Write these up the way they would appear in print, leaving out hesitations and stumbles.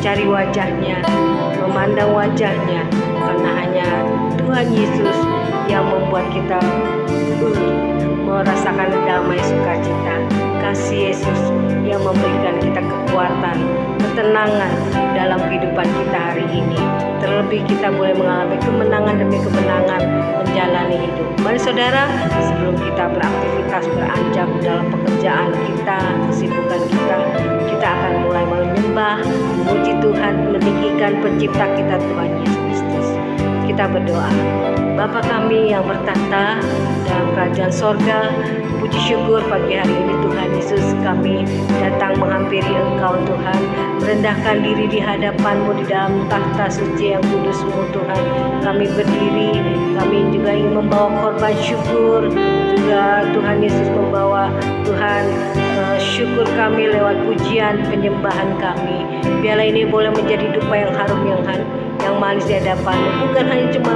mencari wajahnya, memandang wajahnya, karena hanya Tuhan Yesus yang membuat kita merasakan damai sukacita. Kasih Yesus yang memberikan kita kekuatan, ketenangan dalam kehidupan kita hari ini. Terlebih kita boleh mengalami kemenangan demi kemenangan menjalani hidup. Mari saudara, sebelum kita beraktivitas beranjak dalam pekerjaan kita, kesibukan kita akan mulai menyembah, memuji Tuhan, meninggikan pencipta kita Tuhan Yesus Kristus. Kita berdoa. Bapa kami yang bertahta dalam kerajaan sorga, puji syukur pagi hari ini Tuhan Yesus, kami datang menghampiri Engkau Tuhan, merendahkan diri di hadapan-Mu di dalam tahta suci yang kudus-Mu Tuhan. Kami berdiri, kami juga ingin membawa korban syukur, juga Tuhan Yesus membawa Tuhan syukur kami lewat pujian penyembahan kami. Biarlah ini boleh menjadi dupa yang harum, yang manis di hadapan-Mu. Bukan hanya cuma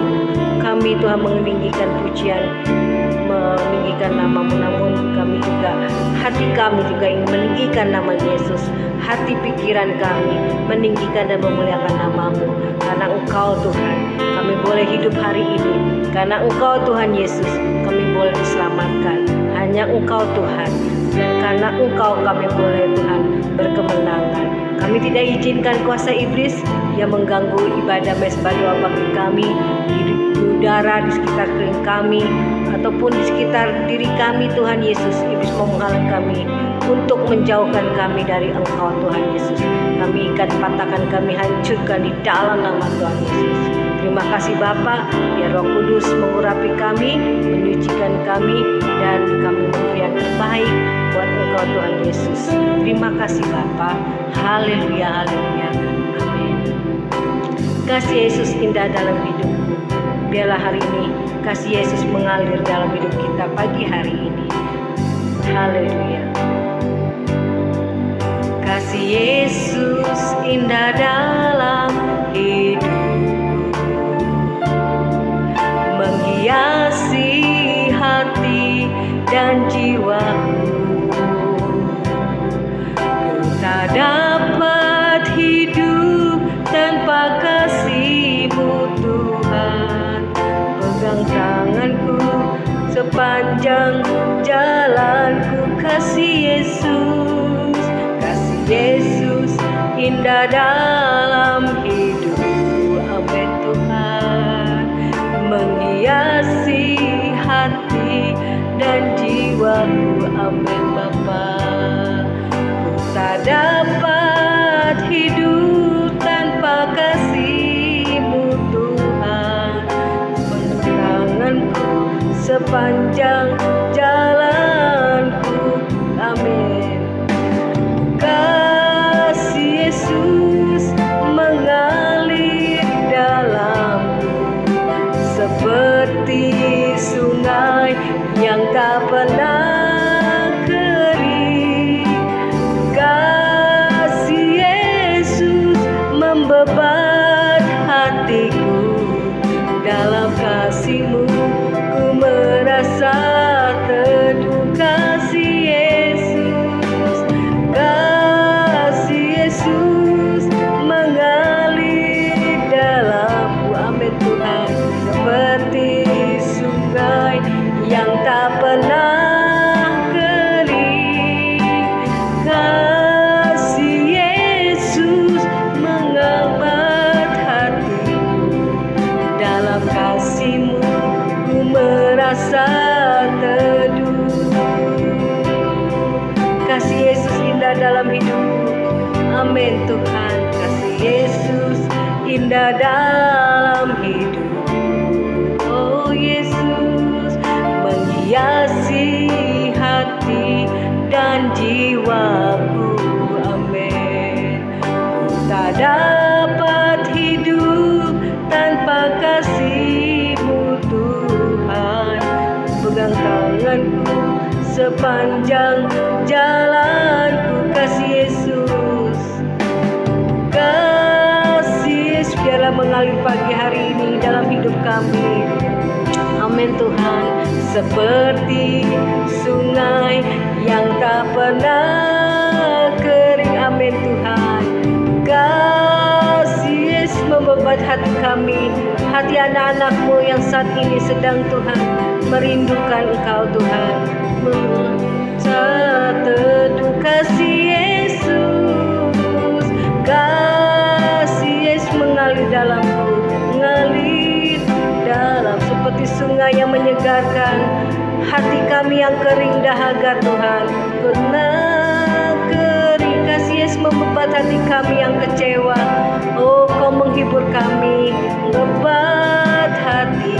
kami Tuhan meninggikan pujian, meninggikan nama-Mu, namun kami juga, hati kami juga ingin meninggikan nama Yesus. Hati pikiran kami meninggikan dan memuliakan nama-Mu. Karena Engkau Tuhan, kami boleh hidup hari ini. Karena Engkau Tuhan Yesus, kami boleh diselamatkan. Hanya Engkau Tuhan, dan karena Engkau kami boleh Tuhan berkemenangan. Kami tidak izinkan kuasa iblis yang mengganggu ibadah mesbah doa bagi kami, di udara di sekitar kami, ataupun di sekitar diri kami Tuhan Yesus. Iblis mau menghalang kami untuk menjauhkan kami dari Engkau Tuhan Yesus. Kami ikat, patahkan, kami hancurkan di dalam nama Tuhan Yesus. Terima kasih Bapa, biar Roh Kudus mengurapi kami, menyucikan kami, dan kami memberi yang terbaik buat Engkau Tuhan Yesus. Terima kasih Bapa. Haleluya, haleluya, amin. Kasih Yesus indah dalam hidupku. Biarlah hari ini kasih Yesus mengalir dalam hidup kita pagi hari ini. Haleluya. Kasih Yesus indah dalam hidupku, menghiasi hati dan jiwaku. Ku tak dapat hidup tanpa kasih-Mu Tuhan. Pegang tanganku sepanjang jalanku. Kasih Yesus, kasih Yesus indah dalam hidupku. Amin Tuhan, menghiasi hati dan jiwaku. Amin Bapa. Ku tak dapat hidup tanpa kasih-Mu Tuhan. Pegang tanganku sepanjang jalanku. Amin. Kasih Yesus mengalir dalamku, seperti sungai yang tak pernah kering. Kasih Yesus membebat hatiku. Dalam kasih-Mu ku merasa teduh. Kasih Yesus, kasih Yesus mengalir dalamku. Amin Tuhan, seperti sungai yang tak pernah kering. Kasih Yesus mengangkat hatiku. Dalam kasih-Mu ku merasa teduh. Kasih Yesus indah dalam hidupku. Amin Tuhan, kasih Yesus indah dalam hidupku. Oh Yesus, menghiasi hati dan jiwaku. Amin. Ku tak dapat hidup tanpa kasih-Mu Tuhan. Pegang tanganku sepanjang jalanku. Kasih Yesus, kasih Yesus biarlah mengalir pagi hari ini dalam hidup kami. Amin Tuhan, seperti sungai yang tak pernah kering. Amin Tuhan. membuat hati kami, hati anak-anak-Mu yang saat ini sedang Tuhan merindukan Engkau Tuhan. Saat teduh kasih Yesus, kasih Yesus mengalir dalamku, mengalir dalam seperti sungai yang menyegarkan hati kami yang kering dahaga Tuhan. Karena kering kasih Yesus membebat hati kami yang kecewa. Oh, Kau menghibur kami, membebat hati.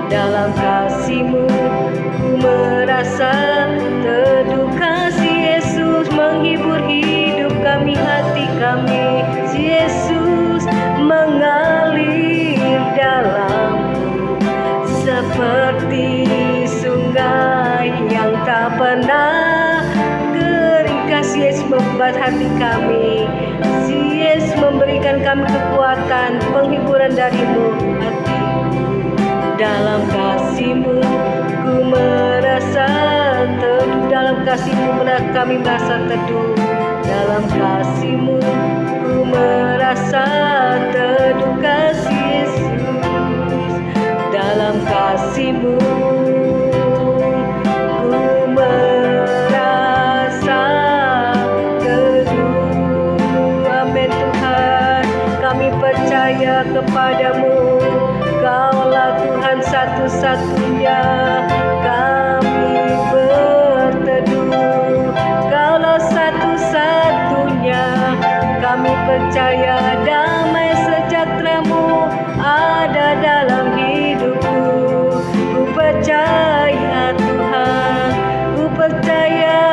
Dalam kasih-Mu ku merasa teduh, kasih Yesus menghibur hidup kami, hati kami. Si Yesus mengalir dalamku seperti sungai yang tak pernah kering. Kasih Yesus membuat hati kami. Si Yesus memberikan kami kekuatan, penghiburan dari-Mu, hati. Dalam kasih-Mu ku merasa teduh, dalam kasih-Mu kami merasa teduh. Dalam kasih-Mu ku merasa teduh, kasih Yesus. Dalam kasih-Mu ku merasa teduh. Amin Tuhan, kami percaya kepadamu. Kaulah Tuhan satu-satunya kami berteduh. Kaulah satu-satunya kami percaya. Damai sejahtera-Mu ada dalam hidupku. Ku percaya Tuhan, ku percaya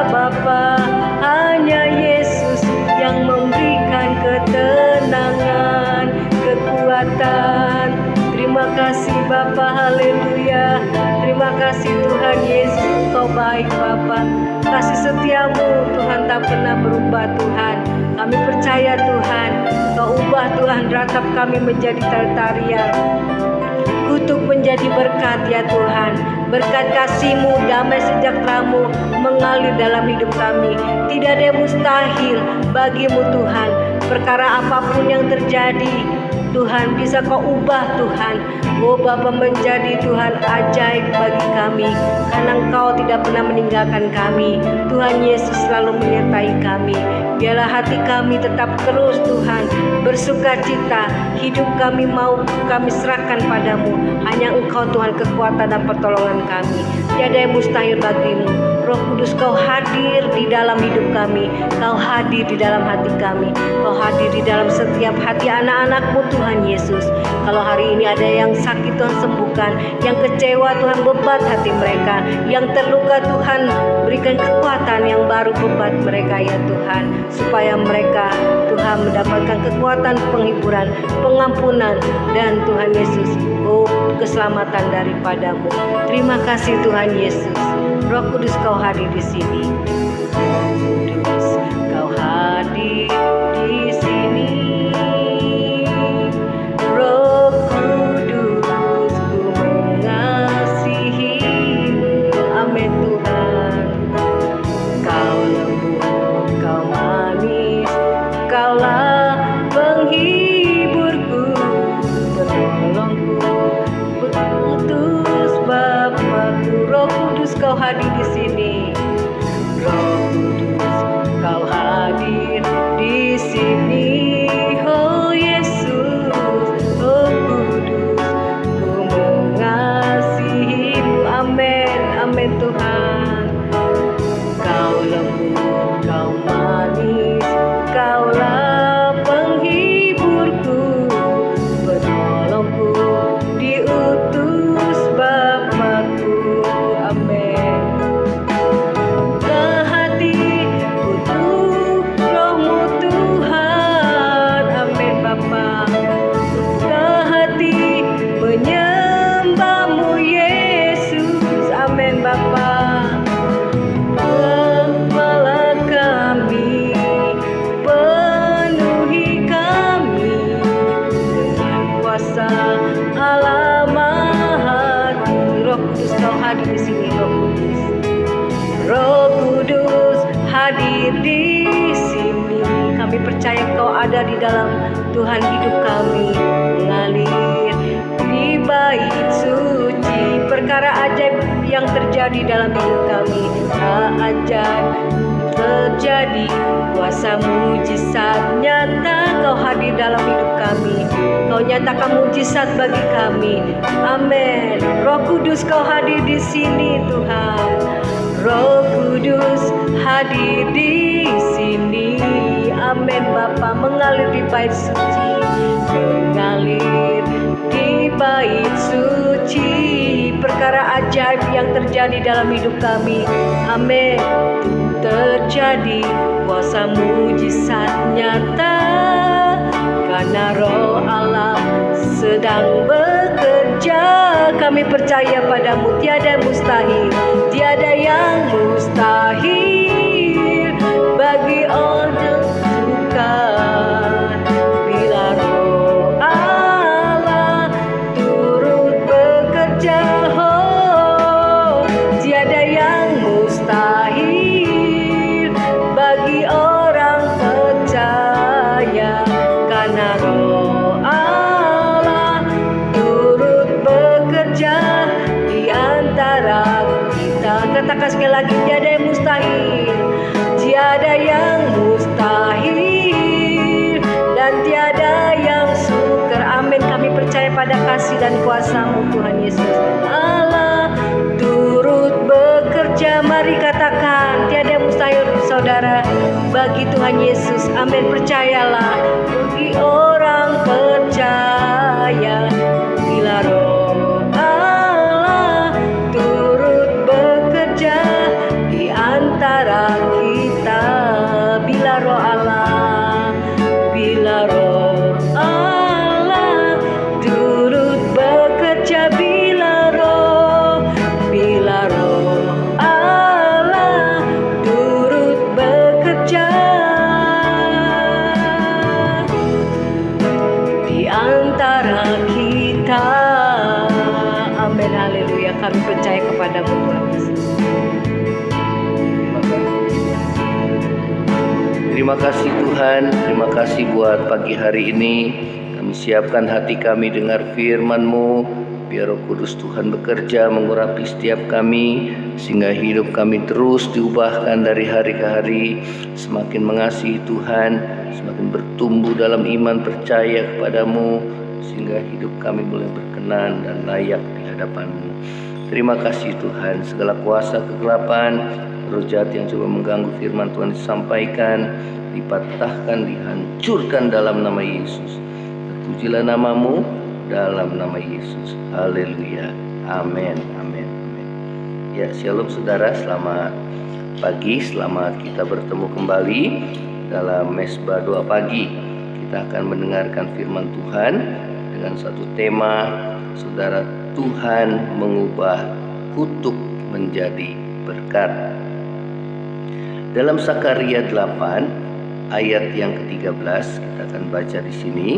Bapa. Hanya Yesus yang memberikan ketenangan, kekuatan. Terima kasih Bapa, haleluya. Terima kasih Tuhan Yesus, Kau baik Bapa. Kasih setia-Mu Tuhan tak pernah berubah Tuhan. Kami percaya Tuhan, Kau ubah Tuhan ratap kami menjadi tarian, kutuk menjadi berkat ya Tuhan. Berkat kasih-Mu, damai sejahtera-Mu mengalir dalam hidup kami. Tidak ada yang mustahil bagi-Mu Tuhan. Perkara apapun yang terjadi Tuhan, bisa Kau ubah Tuhan. Oh Bapa, menjadi Tuhan ajaib bagi kami, karena Engkau tidak pernah meninggalkan kami. Tuhan Yesus selalu menyertai kami. Biarlah hati kami tetap terus Tuhan bersuka cita. Hidup kami mau kami serahkan padamu. Hanya Engkau Tuhan kekuatan dan pertolongan kami. Tiada yang mustahil bagi-Mu. Roh Kudus, Kau hadir di dalam hidup kami. Kau hadir di dalam hati kami. Kau hadir di dalam setiap hati anak-anak-Mu Tuhan Yesus. Kalau hari ini ada yang sakit Tuhan sembuhkan, yang kecewa Tuhan bebat hati mereka, yang terluka Tuhan berikan kekuatan yang baru bebat mereka ya Tuhan, supaya mereka Tuhan mendapatkan kekuatan, penghiburan, pengampunan, dan Tuhan Yesus, oh keselamatan daripada-Mu. Terima kasih Tuhan Yesus. Roh Kudus, Kau hadir di sini. Roh Kudus, Kau hadir di sini. Roh Kudus, ku mengasihi-Mu. Amin Tuhan. Kau lembut, Kau manis, Kaulah penghiburku, penolongku, putus Bapakku. Roh Kudus, Kau hadir di sini. Roh Kudus, terjadi dalam Tuhan hidup kami mengalir di bait suci. Perkara ajaib yang terjadi dalam hidup kami, ajaib terjadi, kuasa mujizat nyata Kau hadir dalam hidup kami. Kau nyatakan mujizat bagi kami. Amin. Roh Kudus Kau hadir di sini Tuhan. Roh Kudus hadir di sini. Amin Bapa. Mengalir di bait suci, mengalir di bait suci. Perkara ajaib yang terjadi dalam hidup kami, amin, terjadi, kuasa mujizat nyata, karena Roh Allah sedang bekerja. Kami percaya padamu, tiada mustahil, tiada yang mustahil bagi orang suka. Bila Roh Allah turut bekerja, oh, tiada yang mustahil bagi orang percaya, karena Roh Allah turut bekerja di antara kita. Katakan sekali lagi, tiada yang mustahil, tiada yang mustahil, dan tiada yang sukar. Amin. Kami percaya pada kasih dan kuasa-Mu Tuhan Yesus. Allah turut bekerja. Mari katakan, tiada yang mustahil saudara bagi Tuhan Yesus. Amin. Percayalah, bagi orang percaya, bila Roh Allah turut bekerja di antara kita. Bila Roh Allah, bila Roh Allah turut bekerja, bila Roh Allah turut bekerja di antara kita. Amin. Haleluya. Kami percaya kepadamu Tuhan Yesus. Terima kasih Tuhan, terima kasih buat pagi hari ini. Kami siapkan hati kami dengar firman-Mu. Biar Roh Kudus Tuhan bekerja mengurapi setiap kami, sehingga hidup kami terus diubahkan dari hari ke hari, semakin mengasihi Tuhan, semakin bertumbuh dalam iman percaya kepada-Mu, sehingga hidup kami boleh berkenan dan layak di hadapan-Mu. Terima kasih Tuhan, segala kuasa kegelapan, roh jahat yang coba mengganggu firman Tuhan disampaikan, dipatahkan, dihancurkan dalam nama Yesus. Terpujilah nama-Mu dalam nama Yesus. Haleluya. Amin. Amin. Amin. Ya, shalom saudara, selamat pagi, selamat kita bertemu kembali dalam Mesbah Doa Pagi. Kita akan mendengarkan firman Tuhan dengan satu tema, saudara, Tuhan mengubah kutuk menjadi berkat. Dalam Sakaria 8 ayat yang ke-13 kita akan baca di sini.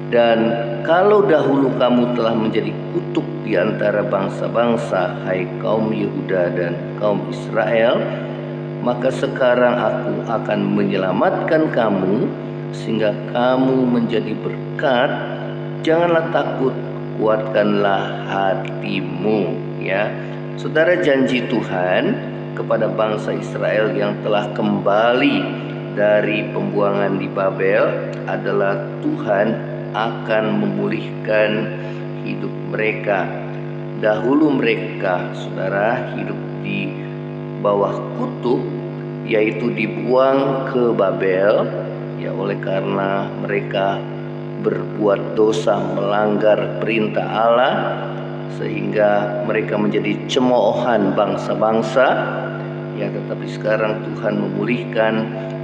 Dan kalau dahulu kamu telah menjadi kutuk di antara bangsa-bangsa, hai kaum Yehuda dan kaum Israel, maka sekarang aku akan menyelamatkan kamu sehingga kamu menjadi berkat. Janganlah takut, kuatkanlah hatimu. Ya, saudara, janji Tuhan kepada bangsa Israel yang telah kembali dari pembuangan di Babel adalah Tuhan akan memulihkan hidup mereka. Dahulu mereka, saudara, hidup di bawah kutuk, yaitu dibuang ke Babel, ya, oleh karena mereka berbuat dosa, melanggar perintah Allah, sehingga mereka menjadi cemoohan bangsa-bangsa. Ya, tetapi sekarang Tuhan memulihkan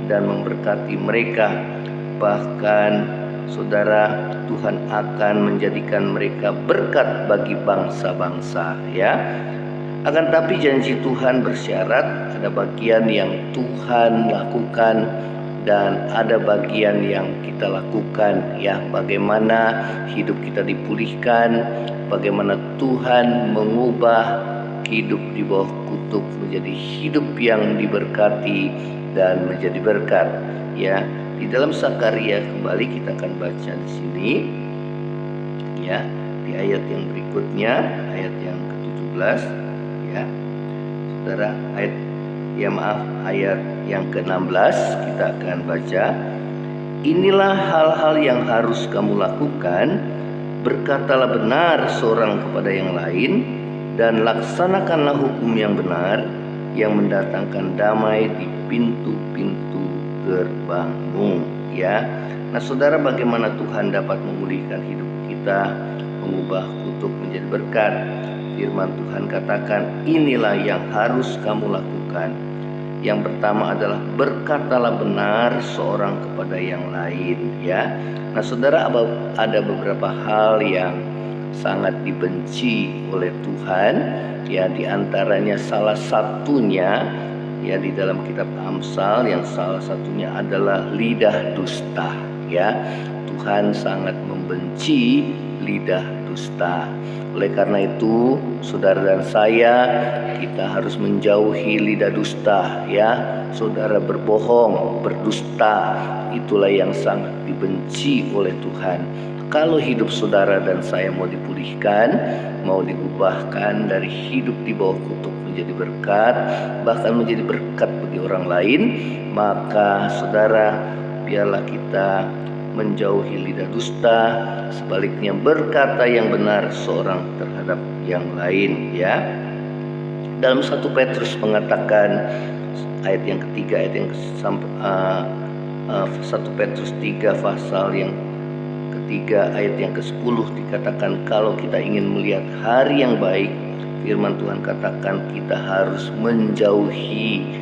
dan memberkati mereka. Bahkan saudara, Tuhan akan menjadikan mereka berkat bagi bangsa-bangsa, ya. Akan tapi janji Tuhan bersyarat, ada bagian yang Tuhan lakukan dan ada bagian yang kita lakukan, ya. Bagaimana hidup kita dipulihkan, bagaimana Tuhan mengubah hidup di bawah kutuk menjadi hidup yang diberkati dan menjadi berkat, ya. di dalam Sakaria kembali kita akan baca di sini, ya, di ayat yang berikutnya, ayat yang ke-17, ya. Saudara, ayat yang ke-16 kita akan baca. Inilah hal-hal yang harus kamu lakukan, berkatalah benar seorang kepada yang lain, dan laksanakanlah hukum yang benar, yang mendatangkan damai di pintu-pintu gerbangmu. Ya, nah saudara, bagaimana Tuhan dapat memulihkan hidup kita, mengubah kutuk menjadi berkat? Firman Tuhan katakan, inilah yang harus kamu lakukan. Yang pertama adalah berkatalah benar seorang kepada yang lain, ya. Nah, saudara, ada beberapa hal yang sangat dibenci oleh Tuhan, ya, di antaranya salah satunya, ya, di dalam kitab Amsal, yang salah satunya adalah lidah dusta, ya. Tuhan sangat membenci lidah dusta. Oleh karena itu, saudara dan saya, kita harus menjauhi lidah dusta, ya. Saudara berbohong, berdusta, itulah yang sangat dibenci oleh Tuhan. Kalau hidup saudara dan saya mau dipulihkan, mau diubahkan dari hidup di bawah kutuk menjadi berkat, bahkan menjadi berkat bagi orang lain, maka saudara, biarlah kita menjauhi lidah dusta, sebaliknya berkata yang benar seorang terhadap yang lain, ya. Dalam 1 Petrus mengatakan, ayat yang ketiga, 1 Petrus 3 pasal yang ketiga ayat yang ke-10 dikatakan, kalau kita ingin melihat hari yang baik, firman Tuhan katakan kita harus menjauhi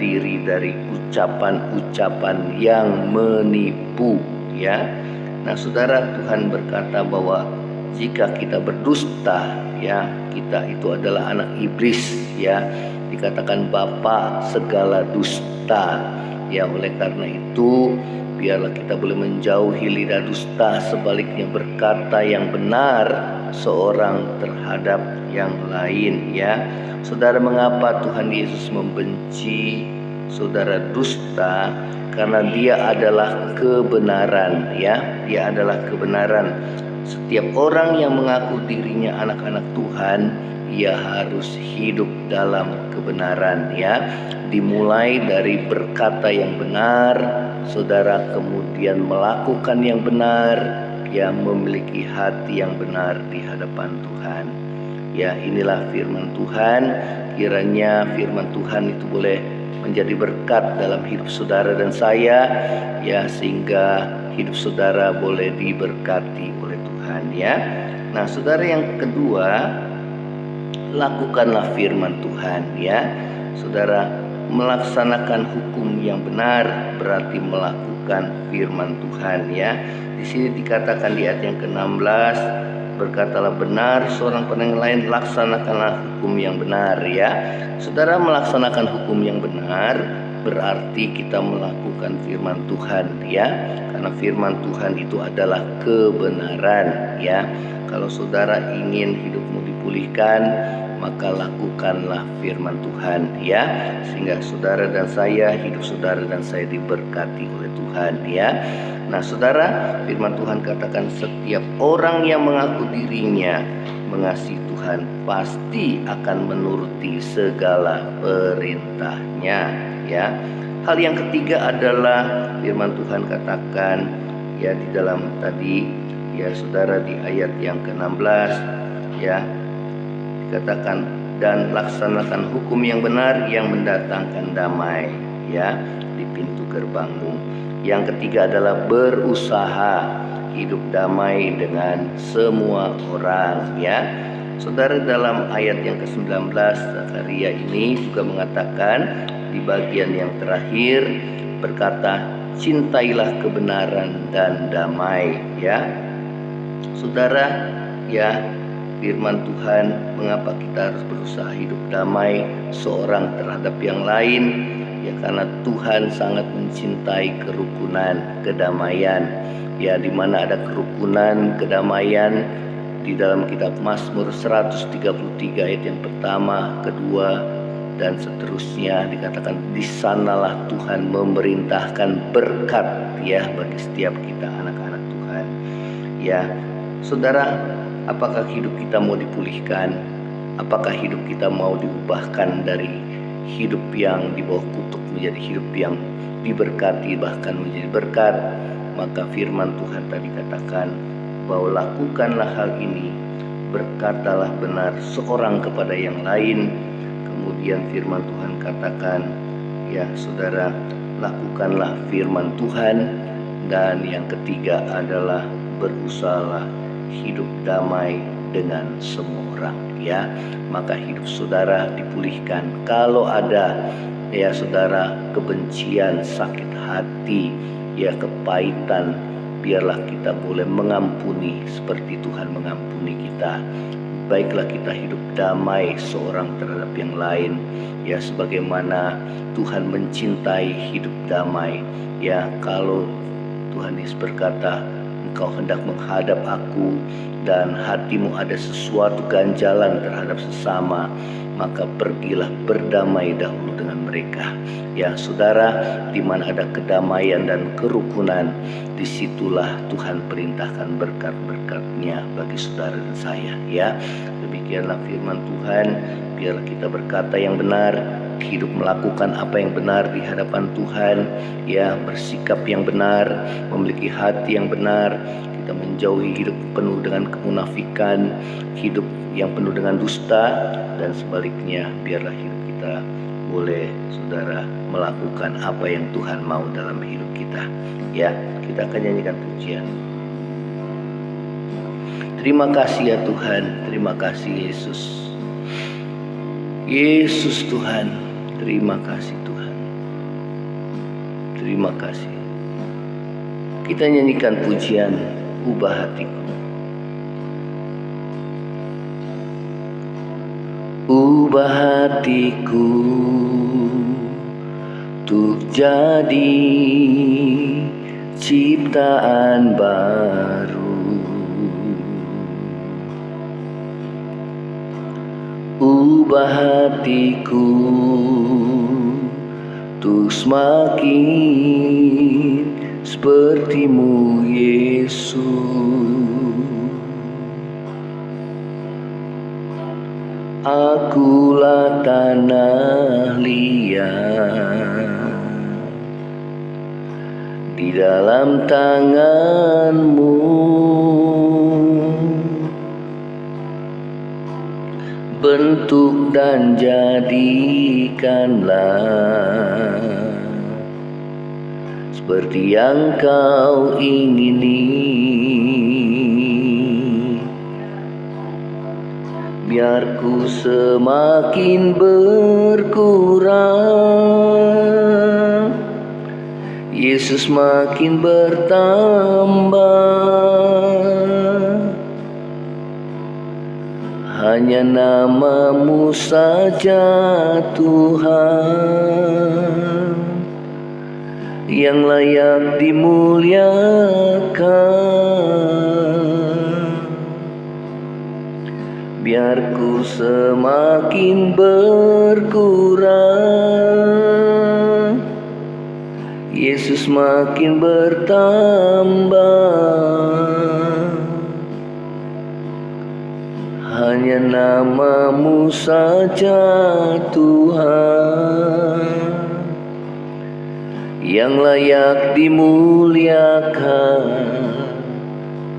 diri dari ucapan-ucapan yang menipu, ya. Nah, saudara, Tuhan berkata bahwa jika kita berdusta, ya, kita itu adalah anak iblis, ya. Dikatakan bapa segala dusta, ya. Oleh karena itu, biarlah kita boleh menjauhi lidah dusta, sebaliknya berkata yang benar seorang terhadap yang lain, ya. Saudara, mengapa Tuhan Yesus membenci saudara dusta? Karena dia adalah kebenaran, ya. Dia adalah kebenaran. Setiap orang yang mengaku dirinya anak-anak Tuhan, ia harus hidup dalam kebenaran, ya. Dimulai dari berkata yang benar, saudara, kemudian melakukan yang benar, ya, memiliki hati yang benar di hadapan Tuhan. Ya, inilah firman Tuhan. Kiranya firman Tuhan itu boleh menjadi berkat dalam hidup saudara dan saya, ya, sehingga hidup saudara boleh diberkati oleh Tuhan, ya. Nah, saudara, yang kedua, lakukanlah firman Tuhan, ya. Saudara, melaksanakan hukum yang benar berarti melakukan firman Tuhan, ya. Di sini dikatakan di ayat yang ke-16, berkatalah benar seorang pada yang lain, laksanakanlah hukum yang benar, ya. Saudara, melaksanakan hukum yang benar berarti kita melakukan firman Tuhan, ya. Karena firman Tuhan itu adalah kebenaran, ya. Kalau saudara ingin hidupmu dipulihkan, maka lakukanlah firman Tuhan, ya, sehingga saudara dan saya, hidup saudara dan saya diberkati oleh Tuhan, ya. Nah, saudara, firman Tuhan katakan setiap orang yang mengaku dirinya mengasihi Tuhan pasti akan menuruti segala perintahnya, ya. Hal yang ketiga adalah firman Tuhan katakan, ya, di dalam tadi, ya, saudara, di ayat yang ke-16, ya, dikatakan dan laksanakan hukum yang benar yang mendatangkan damai, ya, di pintu gerbangmu. Yang ketiga adalah berusaha hidup damai dengan semua orang, ya. Saudara, dalam ayat yang ke-19 Zakaria ini juga mengatakan di bagian yang terakhir berkata, cintailah kebenaran dan damai, ya. Saudara, ya, firman Tuhan, mengapa kita harus berusaha hidup damai seorang terhadap yang lain? Ya, karena Tuhan sangat mencintai kerukunan, kedamaian. Ya, di mana ada kerukunan, kedamaian, di dalam kitab Mazmur 133 ayat yang pertama, kedua, dan seterusnya. Dikatakan di sanalah Tuhan memerintahkan berkat ya bagi setiap kita anak-anak Tuhan. Ya, saudara, apakah hidup kita mau dipulihkan? Apakah hidup kita mau diubahkan dari hidup yang di bawah kutuk menjadi hidup yang diberkati, bahkan menjadi berkat? Maka firman Tuhan tadi katakan bahwa lakukanlah hal ini, berkatalah benar seorang kepada yang lain. Kemudian firman Tuhan katakan, ya saudara, lakukanlah firman Tuhan. Dan yang ketiga adalah berusahalah hidup damai dengan semua orang, ya. Maka hidup saudara dipulihkan. Kalau ada ya saudara kebencian, sakit hati, ya kepahitan, biarlah kita boleh mengampuni seperti Tuhan mengampuni kita. Baiklah kita hidup damai seorang terhadap yang lain, ya sebagaimana Tuhan mencintai hidup damai. Ya, kalau Tuhan Yesus berkata, engkau hendak menghadap aku dan hatimu ada sesuatu ganjalan terhadap sesama, maka pergilah berdamai dahulu dengan mereka. Ya saudara, di mana ada kedamaian dan kerukunan, disitulah Tuhan perintahkan berkat-berkat-Nya bagi saudara dan saya. Ya, demikianlah firman Tuhan. Biarlah kita berkata yang benar, hidup melakukan apa yang benar di hadapan Tuhan, ya bersikap yang benar, memiliki hati yang benar. Kita menjauhi hidup penuh dengan kemunafikan, hidup yang penuh dengan dusta, dan sebaliknya biarlah hidup kita boleh saudara melakukan apa yang Tuhan mau dalam hidup kita. Ya, kita akan nyanyikan pujian. Terima kasih ya Tuhan, terima kasih Yesus. Yesus Tuhan, terima kasih Tuhan. Terima kasih. Kita nyanyikan pujian ubah hatiku. Ubah hatiku untuk jadi ciptaan baru. Ubah hatiku untuk semakin seperti-Mu Yesus. Akulah tanah liat di dalam tangan-Mu, bentuk dan jadikanlah seperti yang Kau ingini. Biar ku semakin berkurang, Yesus makin bertambah. Hanya nama-Mu saja Tuhan yang layak dimuliakan. Biar ku semakin berkurang, Yesus makin bertambah. Hanya nama-Mu saja Tuhan yang layak dimuliakan.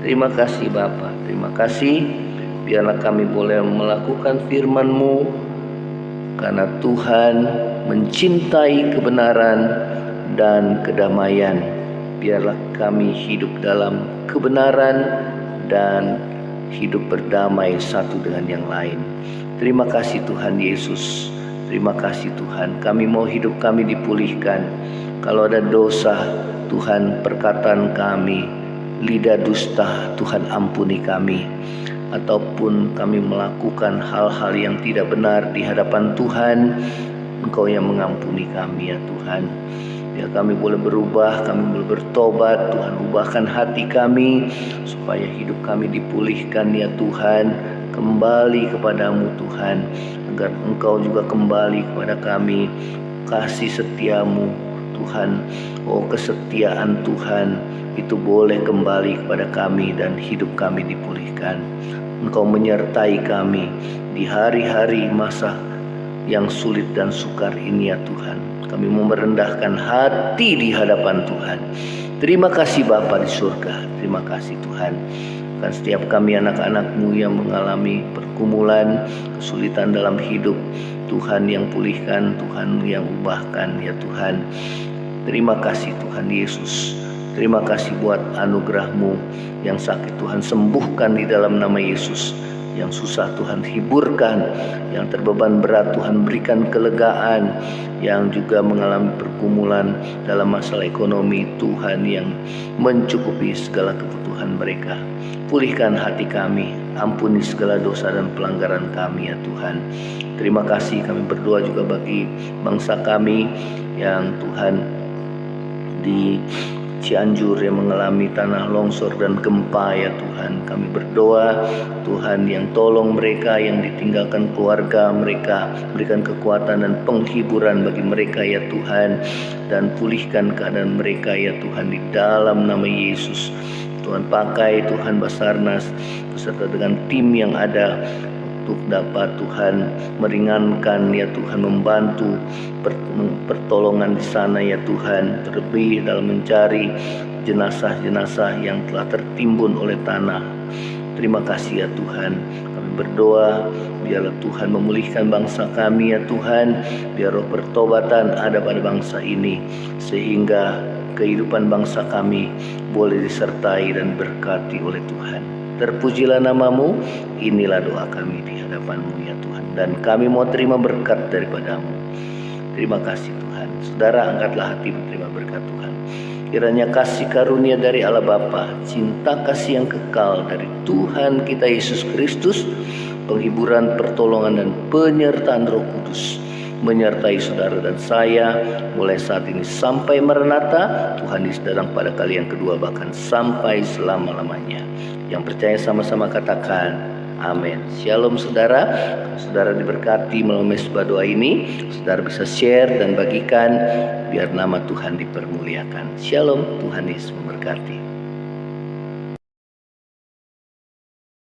Terima kasih Bapa, terima kasih. Biarlah kami boleh melakukan firman-Mu, karena Tuhan mencintai kebenaran dan kedamaian. Biarlah kami hidup dalam kebenaran dan hidup berdamai satu dengan yang lain. Terima kasih Tuhan Yesus. Terima kasih Tuhan. Kami mau hidup kami dipulihkan. Kalau ada dosa, Tuhan, perkataan kami, lidah dusta, Tuhan ampuni kami. Ataupun kami melakukan hal-hal yang tidak benar di hadapan Tuhan, Engkau yang mengampuni kami ya Tuhan. Ya, kami boleh berubah, kami boleh bertobat. Tuhan, ubahkan hati kami supaya hidup kami dipulihkan ya Tuhan. kembali kepadamu Tuhan, agar Engkau juga kembali kepada kami. Kasih setiamu Tuhan, kesetiaan Tuhan itu boleh kembali kepada kami dan hidup kami dipulihkan. Engkau menyertai kami di hari-hari masa yang sulit dan sukar ini ya Tuhan. Kami mau merendahkan hati di hadapan Tuhan. Terima kasih Bapa di surga. Terima kasih Tuhan. Kan setiap kami anak-anak-Mu yang mengalami pergumulan, kesulitan dalam hidup, Tuhan yang pulihkan, Tuhan yang ubahkan ya Tuhan. Terima kasih Tuhan Yesus. Terima kasih buat anugerah-Mu. Yang sakit Tuhan sembuhkan di dalam nama Yesus. Yang susah Tuhan hiburkan, yang terbeban berat Tuhan berikan kelegaan, yang juga mengalami pergumulan dalam masalah ekonomi, Tuhan yang mencukupi segala kebutuhan mereka. Pulihkan hati kami, ampuni segala dosa dan pelanggaran kami ya Tuhan. Terima kasih, kami berdoa juga bagi bangsa kami yang Tuhan di Cianjur yang mengalami tanah longsor dan gempa ya Tuhan. Kami berdoa Tuhan yang tolong mereka yang ditinggalkan keluarga mereka, berikan kekuatan dan penghiburan bagi mereka ya Tuhan, dan pulihkan keadaan mereka ya Tuhan di dalam nama Yesus. Tuhan pakai Tuhan Basarnas beserta dengan tim yang ada untuk dapat Tuhan meringankan ya Tuhan, membantu pertolongan di sana ya Tuhan, terlebih dalam mencari jenazah-jenazah yang telah tertimbun oleh tanah. Terima kasih ya Tuhan. Kami berdoa biarlah Tuhan memulihkan bangsa kami ya Tuhan, biar roh pertobatan ada pada bangsa ini, sehingga kehidupan bangsa kami boleh disertai dan berkati oleh Tuhan. Terpujilah nama-Mu, inilah doa kami di hadapan-Mu ya Tuhan, dan kami mau terima berkat daripada-Mu. Terima kasih Tuhan. Saudara, angkatlah hati menerima berkat Tuhan. Kiranya kasih karunia dari Allah Bapa, cinta kasih yang kekal dari Tuhan kita Yesus Kristus, penghiburan, pertolongan dan penyertaan Roh Kudus menyertai saudara dan saya mulai saat ini sampai Maranatha. Tuhan Yesus datang pada kali yang kedua, bahkan sampai selama-lamanya. Yang percaya sama-sama katakan amin. Shalom saudara. Saudara diberkati melalui sebuah doa ini, saudara bisa share dan bagikan biar nama Tuhan dipermuliakan. Shalom, Tuhan Yesus memberkati.